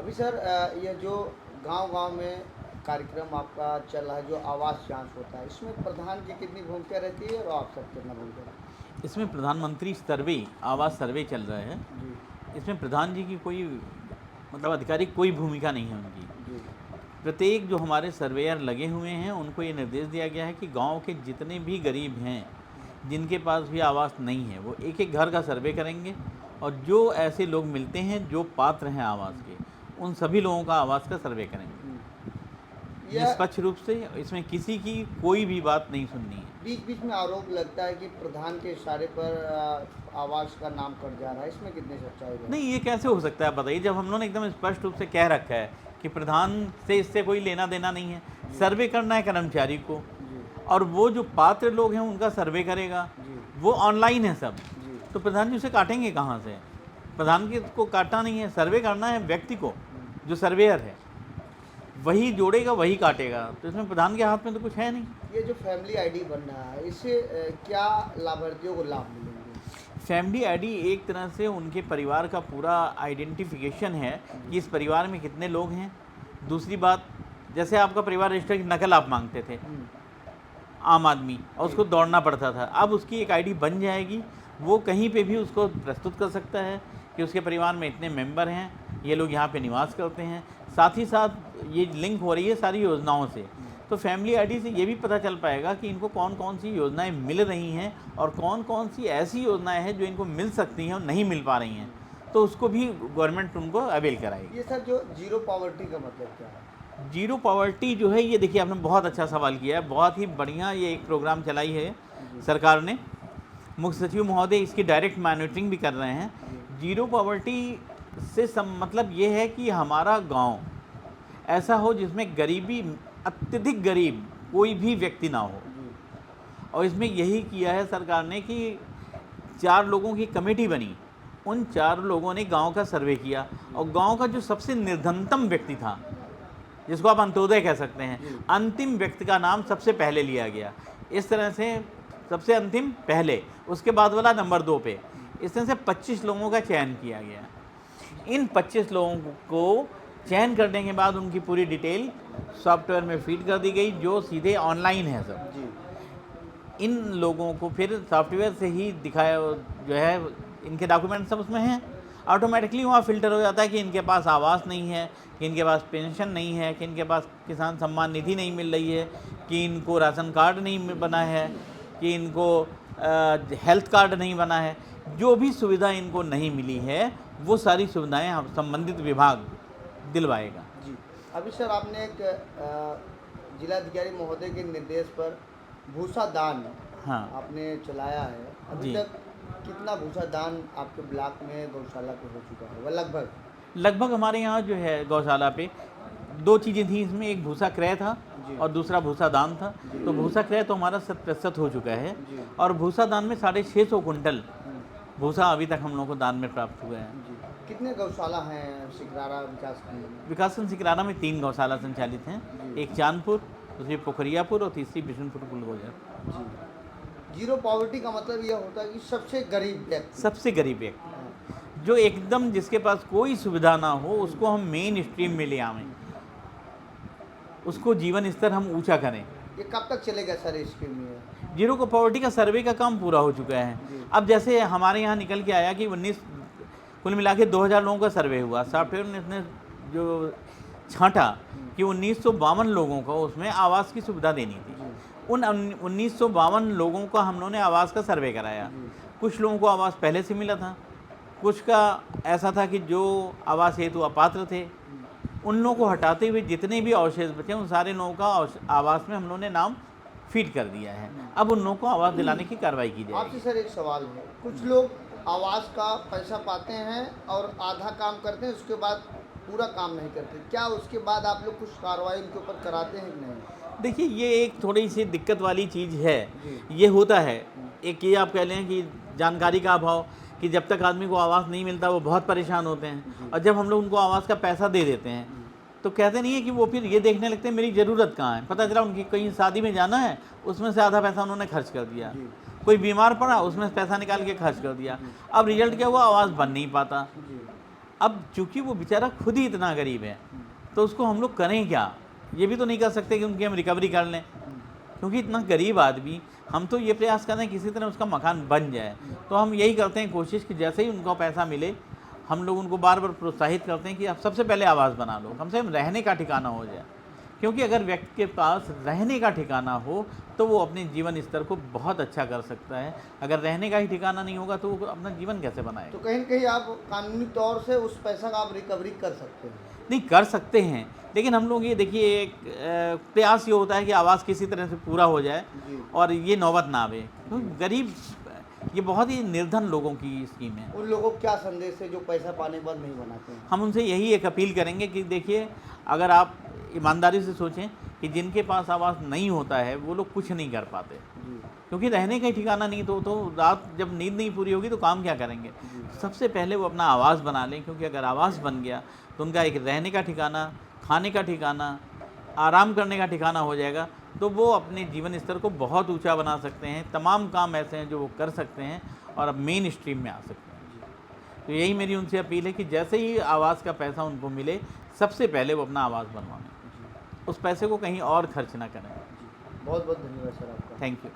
अभी सर ये जो गांव-गांव में कार्यक्रम आपका चल रहा है, जो आवास जांच होता है, इसमें प्रधान की कितनी भूमिका रहती है और आप सब कितना भूमिका रहती इसमें प्रधानमंत्री सर्वे आवास सर्वे चल रहा है। है? जी, इसमें प्रधान जी की कोई मतलब आधिकारिक कोई भूमिका नहीं है उनकी। जी, प्रत्येक जो हमारे सर्वेयर लगे हुए हैं उनको ये निर्देश दिया गया है कि गांव के जितने भी गरीब हैं जिनके पास भी आवास नहीं है वो एक एक घर का सर्वे करेंगे और जो ऐसे लोग मिलते हैं जो पात्र हैं आवास के उन सभी लोगों का आवास का सर्वे करेंगे यह निष्पक्ष रूप से। इसमें किसी की कोई भी बात नहीं सुननी है। बीच-बीच में आरोप लगता है कि प्रधान के इशारे पर आवास का नाम कट जा रहा है, इसमें कितनी सच्चाई है? नहीं, ये कैसे हो सकता है बताइए, जब हम लोगों ने एकदम स्पष्ट रूप से कह रखा है कि प्रधान से इससे कोई लेना देना नहीं है। सर्वे करना है कर्मचारी को जी, और वो जो पात्र लोग हैं उनका सर्वे करेगा। जी, वो ऑनलाइन है सब, जी, तो प्रधान जी उसे काटेंगे कहाँ से? प्रधान के को काटना नहीं है, सर्वे करना है व्यक्ति को, जो सर्वेयर है वही जोड़ेगा वही काटेगा। तो इसमें प्रधान के हाथ में तो कुछ है नहीं। ये जो फैमिली आईडी बन रहा है, इससे क्या लाभार्थियों को लाभ मिलेंगे? फैमिली आईडी एक तरह से उनके परिवार का पूरा आइडेंटिफिकेशन है कि इस परिवार में कितने लोग हैं। दूसरी बात, जैसे आपका परिवार रजिस्टर की नकल आप मांगते थे आम आदमी और उसको दौड़ना पड़ता था, अब उसकी एक आईडी बन जाएगी। वो कहीं पे भी उसको प्रस्तुत कर सकता है कि उसके परिवार में इतने मेंबर हैं, ये लोग यहाँ पे निवास करते हैं। साथ ही साथ ये लिंक हो रही है सारी योजनाओं से, तो फैमिली आईडी से ये भी पता चल पाएगा कि इनको कौन कौन सी योजनाएं मिल रही हैं और कौन कौन सी ऐसी योजनाएं हैं जो इनको मिल सकती हैं और नहीं मिल पा रही हैं, तो उसको भी गवर्नमेंट उनको अवेल कराएगी। ये सर जो जीरो पॉवर्टी का मतलब क्या है? जीरो पॉवर्टी जो है, ये देखिए आपने बहुत अच्छा सवाल किया है, बहुत ही बढ़िया ये एक प्रोग्राम चलाई है सरकार ने। मुख्य सचिव महोदय इसकी डायरेक्ट मॉनिटरिंग भी कर रहे हैं। जीरो पॉवर्टी से मतलब ये है कि हमारा गांव ऐसा हो जिसमें गरीबी, अत्यधिक गरीब कोई भी व्यक्ति ना हो। और इसमें यही किया है सरकार ने कि 4 लोगों की कमेटी बनी, उन 4 लोगों ने गांव का सर्वे किया और गांव का जो सबसे निर्धनतम व्यक्ति था, जिसको आप अंत्योदय कह सकते हैं, अंतिम व्यक्ति का नाम सबसे पहले लिया गया। इस तरह से सबसे अंतिम पहले, उसके बाद वाला नंबर 2 पे। इस तरह से 25 लोगों का चयन किया गया। इन 25 लोगों को चयन करने के बाद उनकी पूरी डिटेल सॉफ्टवेयर में फीड कर दी गई, जो सीधे ऑनलाइन है सब। जी, इन लोगों को फिर सॉफ्टवेयर से ही दिखाया, जो है इनके डॉक्यूमेंट सब उसमें हैं, ऑटोमेटिकली वहाँ फ़िल्टर हो जाता है कि इनके पास आवास नहीं है, कि इनके पास पेंशन नहीं है, कि इनके पास किसान सम्मान निधि नहीं मिल रही है, कि इनको राशन कार्ड नहीं बना है, कि इनको हेल्थ कार्ड नहीं बना है। जो भी सुविधा इनको नहीं मिली है वो सारी सुविधाएं हम संबंधित विभाग दिलवाएगा। जी। अभी सर आपने एक जिलाधिकारी महोदय के निर्देश पर भूसा दान हाँ आपने चलाया है। अभी जी, तक कितना भूसा दान आपके ब्लॉक में गौशाला पे हो चुका है? वह लगभग? लगभग हमारे यहाँ जो है गौशाला पे 2 चीज़ें थी इसमें, एक भूसा क्रय था जी, और दूसरा भूसा दान था। तो भूसा क्रय तो हमारा 100% हो चुका है जी, और भूसा दान में 650 कुंटल हुँ, भूसा अभी तक हम लोगों को दान में प्राप्त हुआ है। जी। कितने गौशाला हैं सिकरारा विकासखंड में? विकासखंड सिकराना में 3 गौशाला संचालित हैं, जी, एक चांदपुर, दूसरी पोखरियापुर और तीसरी बिशनपुर कुलगोजर। जी। जीरो पॉवर्टी का मतलब ये होता है कि सबसे गरीब व्यक्ति। सबसे गरीब व्यक्ति, हाँ, जो एकदम जिसके पास कोई सुविधा ना हो, उसको हम मेन स्ट्रीम में ले आवें, उसको जीवन स्तर हम ऊंचा करें। ये कब तक चलेगा सर इसके लिए? जीरो को पॉवर्टी का सर्वे का काम पूरा हो चुका है। जी, अब जैसे हमारे यहाँ निकल के आया कि 19 कुल मिला के 2000 लोगों का सर्वे हुआ। सॉफ्टवेयर ने जो छांटा कि 1952 लोगों को उसमें आवास की सुविधा देनी थी। जी, उन 1952 लोगों का हम लोगों ने आवास का सर्वे कराया। जी, कुछ लोगों को आवास पहले से मिला था, कुछ का ऐसा था कि जो आवास हेतु अपात्र थे। उन लोगों को हटाते हुए जितने भी अवशेष बचे उन सारे लोगों का आवास में हम लोगों ने नाम फीड कर दिया है। अब उन लोगों को आवास दिलाने की कार्रवाई की आपसे जाएगी। सर एक सवाल है। कुछ लोग आवास का पैसा पाते हैं और आधा काम करते हैं, उसके बाद पूरा काम नहीं करते। क्या उसके बाद आप लोग कुछ कार्रवाई उनके ऊपर कराते हैं कि नहीं? देखिए, ये एक थोड़ी सी दिक्कत वाली चीज़ है। जी, ये होता है, एक ये आप कह लें कि जानकारी का अभाव, कि जब तक आदमी को आवास नहीं मिलता वो बहुत परेशान होते हैं, और जब हम लोग उनको आवास का पैसा दे देते हैं तो कहते नहीं है कि वो फिर ये देखने लगते हैं मेरी ज़रूरत कहाँ है। पता चला उनकी कहीं शादी में जाना है, उसमें से आधा पैसा उन्होंने खर्च कर दिया। जी, कोई बीमार पड़ा, उसमें से पैसा निकाल के खर्च कर दिया। अब रिजल्ट क्या हुआ, आवास बन नहीं पाता। जी, अब चूंकि वो बेचारा खुद ही इतना गरीब है तो उसको हम लोग करें क्या? ये भी तो नहीं कर सकते कि उनकी हम रिकवरी कर लें, क्योंकि इतना गरीब आदमी, हम तो ये प्रयास करते हैं किसी तरह उसका मकान बन जाए। तो हम यही करते हैं कोशिश कि जैसे ही उनको पैसा मिले हम लोग उनको बार बार प्रोत्साहित करते हैं कि आप सबसे पहले आवास बना लो, कम से कम रहने का ठिकाना हो जाए। क्योंकि अगर व्यक्ति के पास रहने का ठिकाना हो तो वो अपने जीवन स्तर को बहुत अच्छा कर सकता है। अगर रहने का ही ठिकाना नहीं होगा तो वो अपना जीवन कैसे बनाएगा? तो कहीं न कहीं आप कानूनी तौर से उस पैसा का आप रिकवरी कर सकते हैं। नहीं कर सकते हैं, लेकिन हम लोग ये देखिए एक प्रयास ये होता है कि आवास किसी तरह से पूरा हो जाए जी। और ये नौबत ना आवे। क्योंकि गरीब, ये बहुत ही निर्धन लोगों की स्कीम है। उन लोगों को क्या संदेश है जो पैसा पाने के बाद नहीं बनाते हैं? हम उनसे यही एक अपील करेंगे कि देखिए, अगर आप ईमानदारी से सोचें कि जिनके पास आवास नहीं होता है वो लोग कुछ नहीं कर पाते, जी। क्योंकि रहने का ही ठिकाना नहीं तो रात जब नींद नहीं पूरी होगी तो काम क्या करेंगे? सबसे पहले वो अपना आवास बना लें, क्योंकि अगर आवास बन गया तो उनका एक रहने का ठिकाना, खाने का ठिकाना, आराम करने का ठिकाना हो जाएगा, तो वो अपने जीवन स्तर को बहुत ऊंचा बना सकते हैं। तमाम काम ऐसे हैं जो वो कर सकते हैं और अब मेन स्ट्रीम में आ सकते हैं। तो यही मेरी उनसे अपील है कि जैसे ही आवास का पैसा उनको मिले सबसे पहले वो अपना आवास बनवाएं, उस पैसे को कहीं और खर्च ना करें। बहुत बहुत धन्यवाद सर आपका। Thank you.